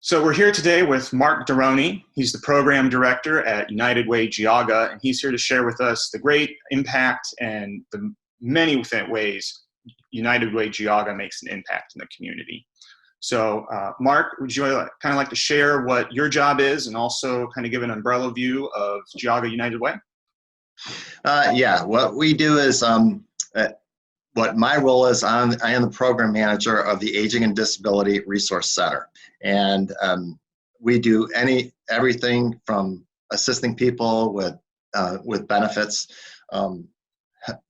So we're here today with Mark Neroni. He's the program director at United Way Geauga, and he's here to share with us the great impact and the many ways United Way Geauga makes an impact in the community. So Mark, would you kind of like to share what your job is and also kind of give an umbrella view of Geauga United Way? Yeah, what we do is, what my role is, I am the program manager of the Aging and Disability Resource Center. And we do everything from assisting people with benefits,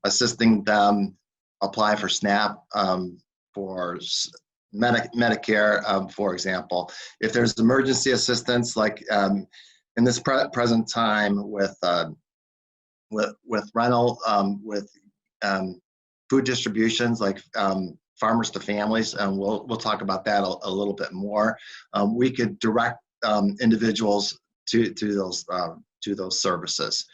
assisting them apply for SNAP, for Medicare, for example. If there's emergency assistance, like in this present time with rental, with food distributions, like farmers to families, and we'll talk about that a little bit more. We could direct individuals to those services.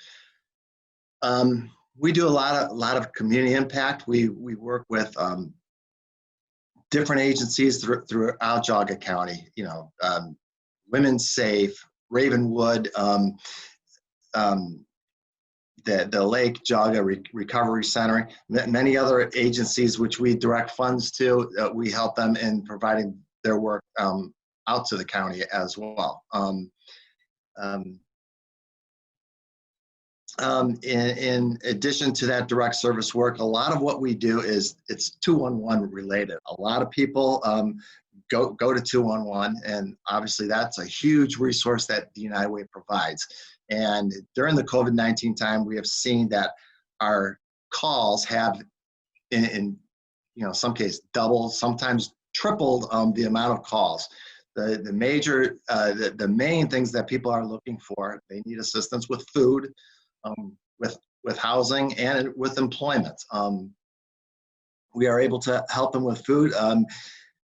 We do a lot of community impact. We work with different agencies throughout Geauga County. You know, Women's Safe, Ravenwood, the Lake Geauga Recovery Center, many other agencies which we direct funds to. We help them in providing their work out to the county as well. In addition to that direct service work, a lot of what we do is it's 211 related. A lot of people go to 211, and obviously that's a huge resource that the United Way provides. And during the COVID-19 time, we have seen that our calls have, in some cases, doubled, sometimes tripled the amount of calls. The main things that people are looking for, they need assistance with food, with housing, and with employment. We are able to help them with food.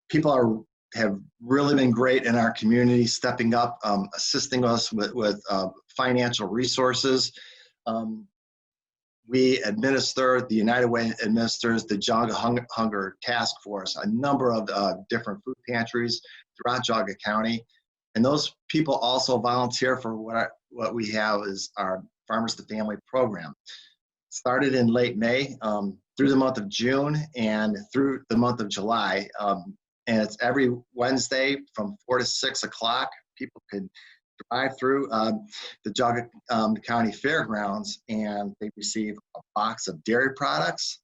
People have really been great in our community, stepping up, assisting us with financial resources. The United Way administers the Geauga Hunger Task Force, a number of different food pantries throughout Geauga County. And those people also volunteer for what we have is our Farmers to Family program. Started in late May, through the month of June and through the month of July. And it's every Wednesday from 4 to 6 o'clock. People can drive through the Geauga County Fairgrounds, and they receive a box of dairy products,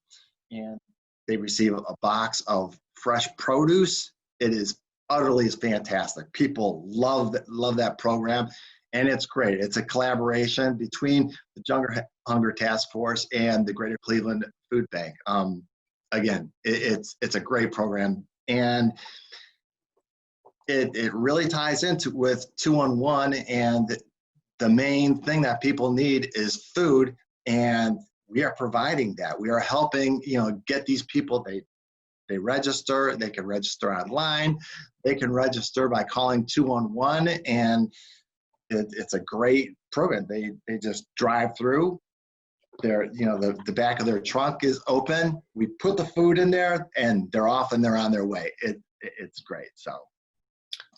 and they receive a box of fresh produce. It is utterly fantastic. People love that program, and it's great. It's a collaboration between the Geauga Hunger Task Force and the Greater Cleveland Food Bank. Again, it's a great program. And it really ties into with 211, and the main thing that people need is food, and we are providing that. We are helping, get these people, they register, they can register online, they can register by calling 211, and it's a great program. They just drive through. The back of their trunk is open. We put the food in there, and they're off and they're on their way. It's great. So,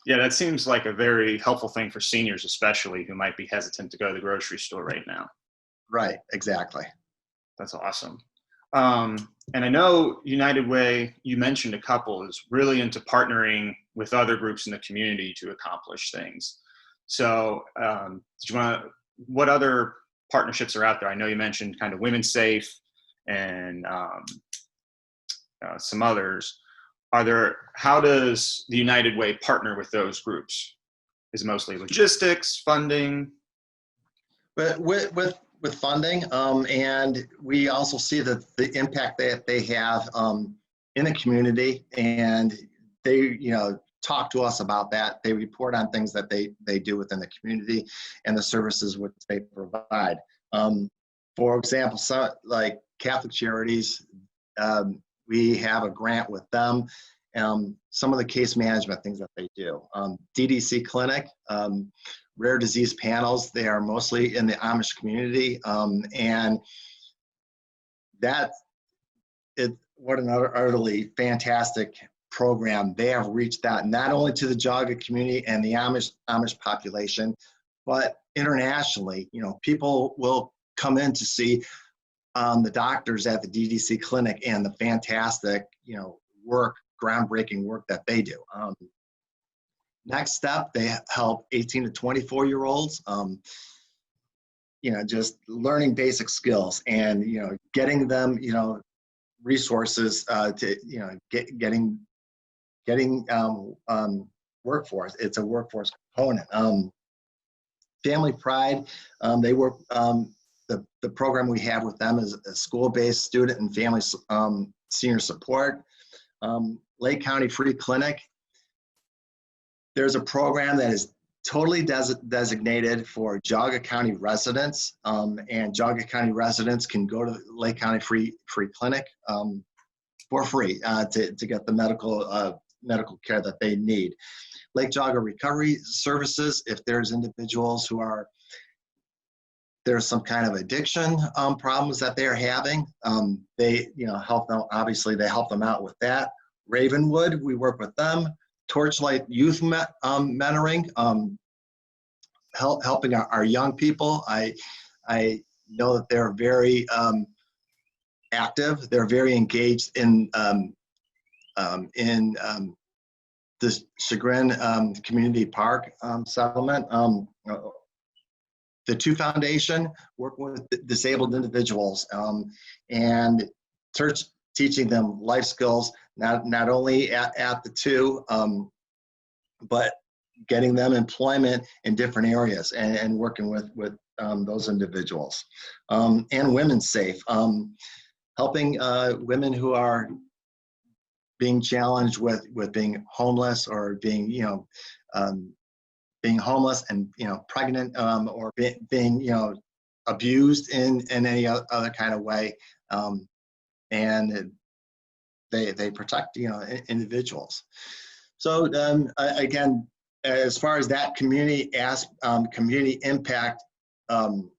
yeah, that seems like a very helpful thing for seniors, especially who might be hesitant to go to the grocery store right now. Right. Exactly. That's awesome. And I know United Way, you mentioned a couple, is really into partnering with other groups in the community to accomplish things. So, what other partnerships are out there? I know you mentioned kind of Women's Safe and some others. How does the United Way partner with those groups? Is it mostly logistics, funding? But with funding, and we also see that the impact that they have in the community, and they talk to us about that. They report on things that they do within the community and the services which they provide. For example, like Catholic Charities, we have a grant with them. Some of the case management things that they do. DDC Clinic, rare disease panels, they are mostly in the Amish community. And what an utterly fantastic program, they have reached out not only to the Geauga community and the Amish population, but internationally. You know, people will come in to see the doctors at the DDC clinic and the fantastic, you know, groundbreaking work that they do. Next step, they help 18 to 24-year-olds, you know, just learning basic skills and, you know, getting them, you know, resources to, you know, getting workforce. It's a workforce component. Family Pride, they work, the program we have with them is a school-based student and family senior support. Lake County Free Clinic, there's a program that is totally designated for Geauga County residents, and Geauga County residents can go to Lake County Free Clinic for free to get the medical care that they need. Lake Geauga Recovery Services, if there's individuals who are, there's some kind of addiction problems that they're having, they, you know, help them, obviously they help them out with that. Ravenwood, we work with them. Torchlight Youth Mentoring, helping our young people. I know that they're very active. They're very engaged in this Chagrin Community Park settlement. The Two Foundation, working with disabled individuals and teaching them life skills, not only at the two, but getting them employment in different areas and working with those individuals. And Women's Safe, helping women who are being challenged with being homeless or being, you know, being homeless and, you know, pregnant, or being, you know, abused in any other kind of way. And they protect, you know, individuals. So again, as far as that community impact to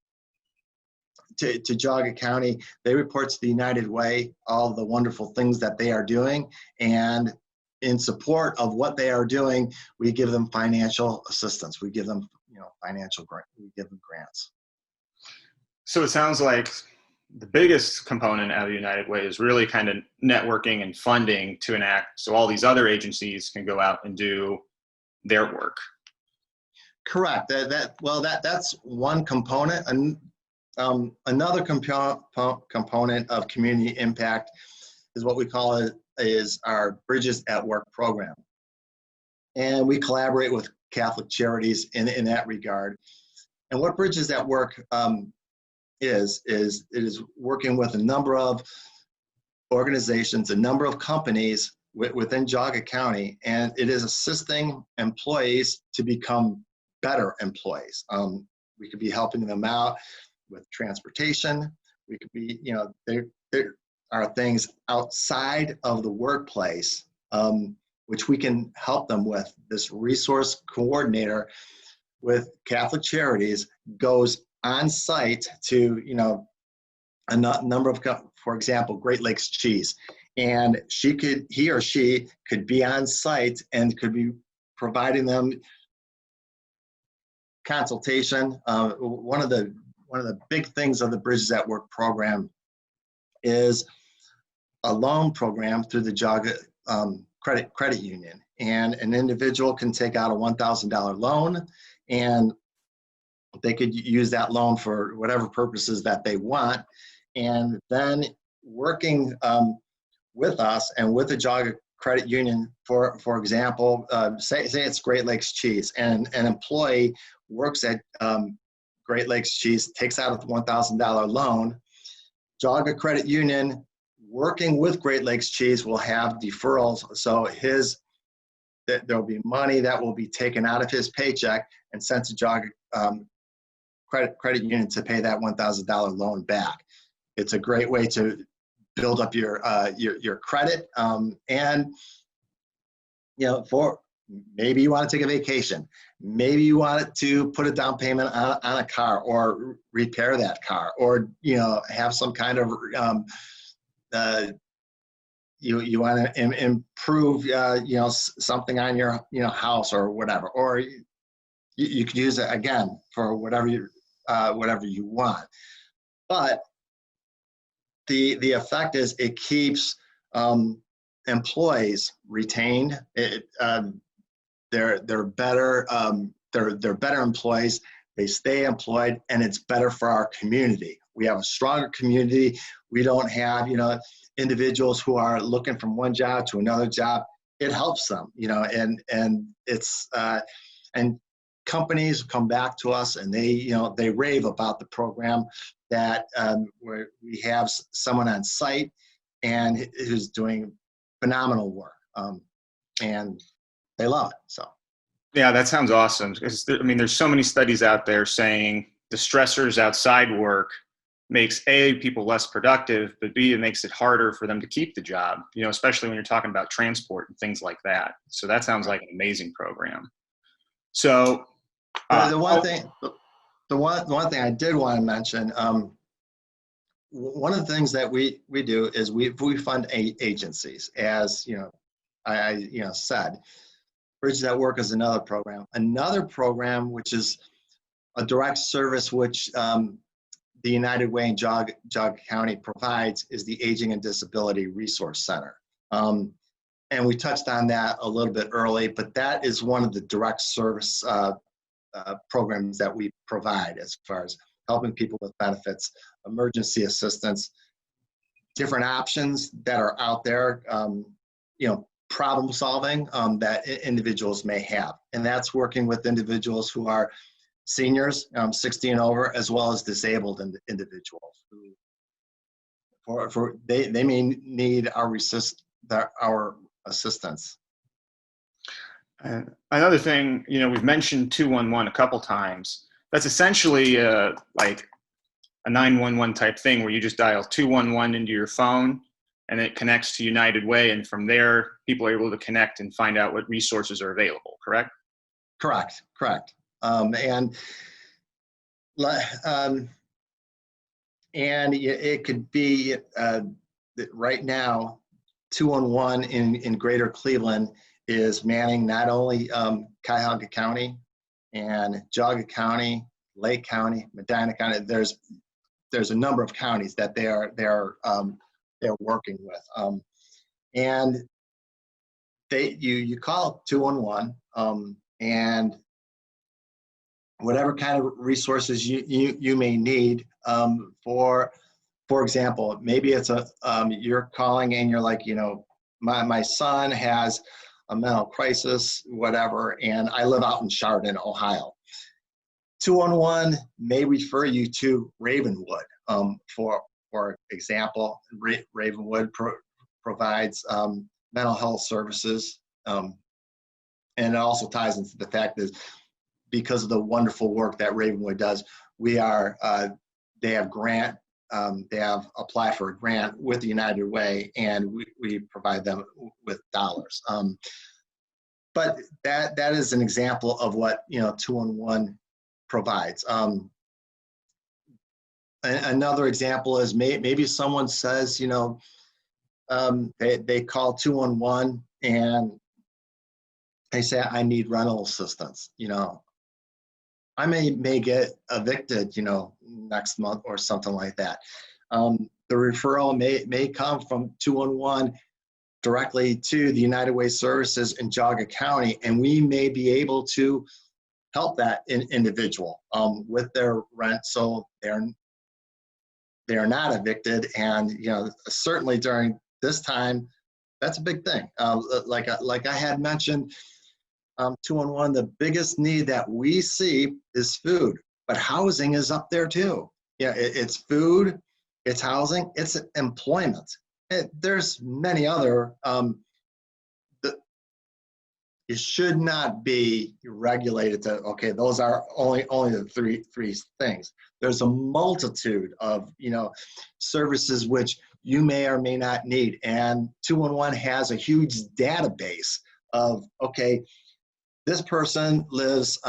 Geauga County, they report to the United Way all the wonderful things that they are doing, and in support of what they are doing, we give them financial assistance. We give them, you know, we give them grants. So it sounds like the biggest component of the United Way is really kind of networking and funding to enact, so all these other agencies can go out and do their work. Correct. That's one component. And another component of community impact is what we call is our Bridges at Work program. And we collaborate with Catholic Charities in that regard. And what Bridges at Work is it is working with a number of organizations, a number of companies within Geauga County, and it is assisting employees to become better employees. We could be helping them out with transportation. We could be, you know, there are things outside of the workplace which we can help them with. This resource coordinator with Catholic Charities goes on site to, you know, a number of, for example, Great Lakes Cheese, and he or she could be on site and could be providing them consultation. One of the big things of the Bridges at Work program is a loan program through the Geauga credit union, and an individual can take out a $1,000 loan, and they could use that loan for whatever purposes that they want. And then working with us and with the Geauga Credit Union, for example, say it's Great Lakes Cheese, and an employee works at Great Lakes Cheese, takes out a $1,000 loan. Geauga Credit Union, working with Great Lakes Cheese, will have deferrals. So there'll be money that will be taken out of his paycheck and sent to Geauga credit union to pay that $1,000 loan back. It's a great way to build up your credit, and, you know, for maybe you want to take a vacation, maybe you want to put a down payment on a car, or repair that car, or, you know, have some kind of you want to improve, something on your, house or whatever, or you could use it again for whatever you want. But the effect is it keeps employees retained. They're better. They're better employees. They stay employed, and it's better for our community. We have a stronger community. We don't have, individuals who are looking from one job to another job. It helps them, and it's and companies come back to us and they rave about the program, that where we have someone on site and who's doing phenomenal work, and they love it. So. Yeah, that sounds awesome. Because there's so many studies out there saying the stressors outside work makes A, people less productive, but B, it makes it harder for them to keep the job, especially when you're talking about transport and things like that. So that sounds like an amazing program. So the one thing I did want to mention, one of the things that we do is we fund agencies, as I said. Bridges at Work is another program. Another program, which is a direct service, which the United Way in Geauga County provides, is the Aging and Disability Resource Center. And we touched on that a little bit early, but that is one of the direct service programs that we provide, as far as helping people with benefits, emergency assistance, different options that are out there, problem solving that individuals may have. And that's working with individuals who are seniors, 60 and over, as well as disabled individuals who they may need our assistance. Another thing, we've mentioned 211 a couple times. That's essentially like a 911 type thing, where you just dial 211 into your phone and it connects to United Way, and from there people are able to connect and find out what resources are available, correct? Correct. And it could be right now, 211 in Greater Cleveland is manning not only Cuyahoga County and Geauga County, Lake County, Medina County. There's a number of counties that they're working with, and you call 211, and whatever kind of resources you may need, for example, maybe it's you're calling and you're like, my son has a mental crisis, whatever, and I live out in Chardon, Ohio. 211 may refer you to Ravenwood. For example, Ravenwood provides mental health services, and it also ties into the fact that because of the wonderful work that Ravenwood does, they have applied for a grant with the United Way, and we provide them with dollars. But that is an example of what 211 provides. Another example is maybe someone says, they call 211 and they say, I need rental assistance. I may get evicted, next month or something like that. The referral may come from 211 directly to the United Way services in Geauga County, and we may be able to help that individual with their rent, so they're not evicted. And certainly during this time, that's a big thing. Like I had mentioned, 211, the biggest need that we see is food, but housing is up there too. It's food, it's housing, it's employment. There's many other. It should not be regulated to, okay, those are only the three things. There's a multitude of services which you may or may not need, and 211 has a huge database of, okay, this person lives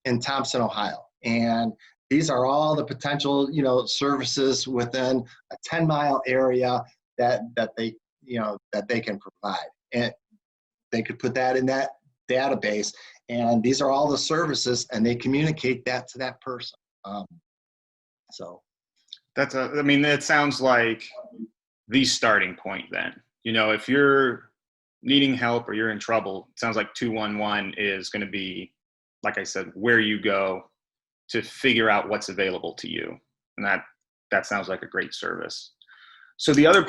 in Thompson, Ohio, and these are all the potential services within a 10-mile area that they that they can provide, and they could put that in that database. And these are all the services, and they communicate that to that person. So I mean, that sounds like the starting point then. If you're needing help or you're in trouble, it sounds like 211 is going to be, like I said, where you go to figure out what's available to you. And that sounds like a great service. So the other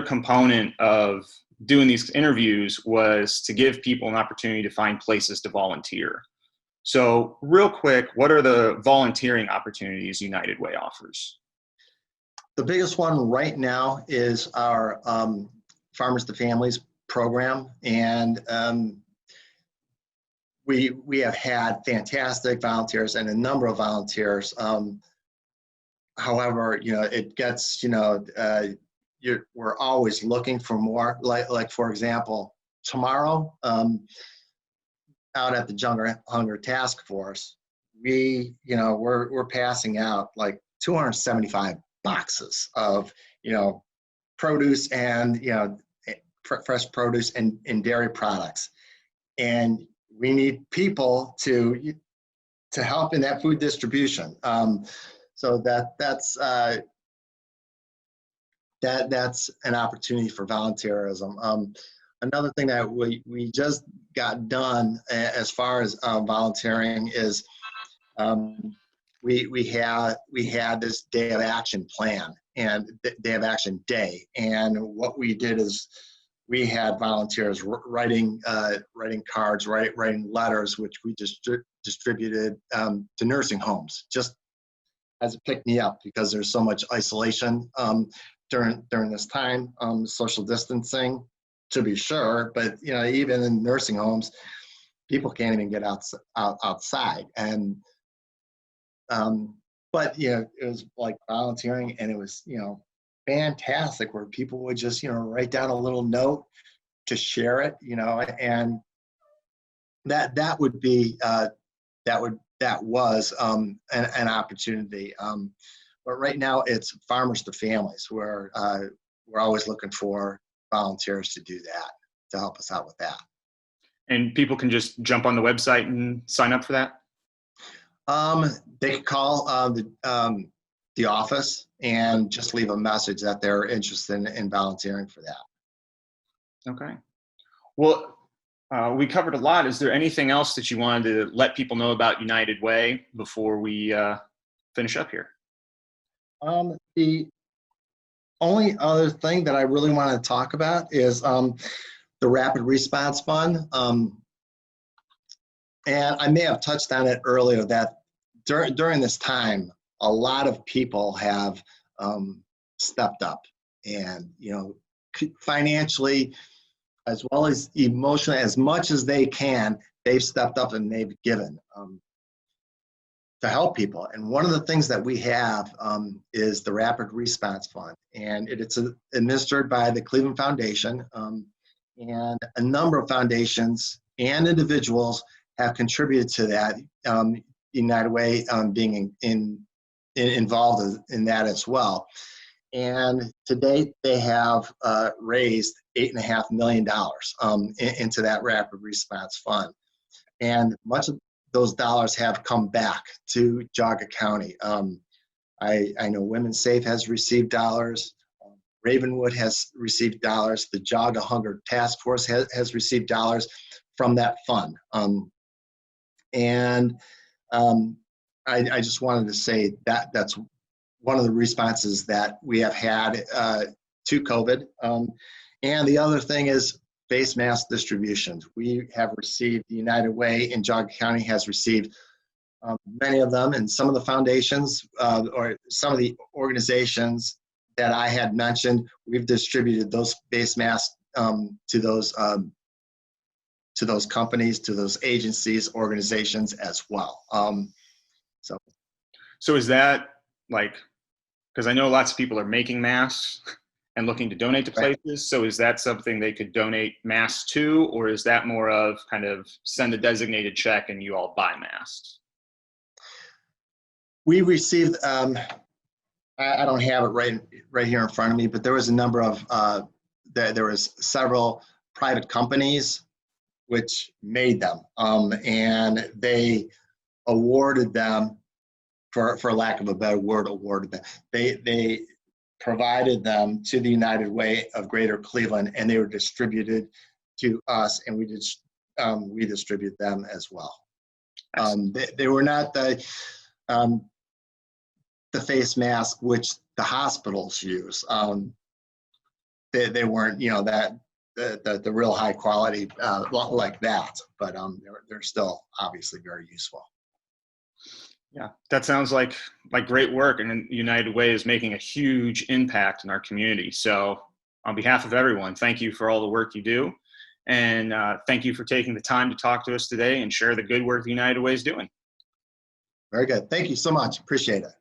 component of doing these interviews was to give people an opportunity to find places to volunteer. So real quick, what are the volunteering opportunities United Way offers? the biggest one right now is our Farmers to Families program. And we have had fantastic volunteers and a number of volunteers. However, it gets, we're always looking for more. Like for example, tomorrow, out at the Geauga Hunger Task Force, we're passing out like 275 boxes of, produce and, fresh produce and dairy products. And we need people to help in that food distribution. So that's an opportunity for volunteerism. Another thing that we just got done as far as volunteering is we had this day of action plan and day of action day, and what we did is we had volunteers writing cards, writing letters, which we distributed to nursing homes, just as a pick me up, because there's so much isolation during this time, social distancing, to be sure, but even in nursing homes, people can't even get outside. And but it was like volunteering, and it was fantastic, where people would just write down a little note to share it, and that would be that was an opportunity. But right now it's Farmers to Families, where we're always looking for volunteers to do that, to help us out with that. And people can just jump on the website and sign up for that? They could call the office and just leave a message that they're interested in volunteering for that. Okay. Well, we covered a lot. Is there anything else that you wanted to let people know about United Way before we finish up here? The only other thing that I really want to talk about is the Rapid Response Fund. And I may have touched on it earlier, that during this time, a lot of people have stepped up, and financially as well as emotionally, as much as they can, they've stepped up and they've given to help people. And one of the things that we have is the Rapid Response Fund, and it's administered by the Cleveland Foundation, and a number of foundations and individuals have contributed to that. United Way being involved in that as well. And to date, they have raised $8.5 million into that Rapid Response Fund. And much of those dollars have come back to Geauga County. I know Women's Safe has received dollars. Ravenwood has received dollars. The Geauga Hunger Task Force has received dollars from that fund. I just wanted to say that that's one of the responses that we have had to COVID. And the other thing is face mask distributions. We have received, the United Way in Geauga County has received many of them, and some of the foundations or some of the organizations that I had mentioned, we've distributed those face masks to those companies, to those agencies, organizations as well. So is that like, because I know lots of people are making masks and looking to donate to places. Right. So is that something they could donate masks to, or is that more of kind of send a designated check and you all buy masks? We received, I don't have it right here in front of me, but there was a number of there was several private companies which made them, and they awarded them, for lack of a better word, awarded them. They provided them to the United Way of Greater Cleveland, and they were distributed to us, and we distribute them as well. They were not the face mask which the hospitals use. They weren't, that the real high quality like that, but they're still obviously very useful. Yeah, that sounds like great work, and United Way is making a huge impact in our community. So on behalf of everyone, thank you for all the work you do, and thank you for taking the time to talk to us today and share the good work the United Way is doing. Very good. Thank you so much. Appreciate it.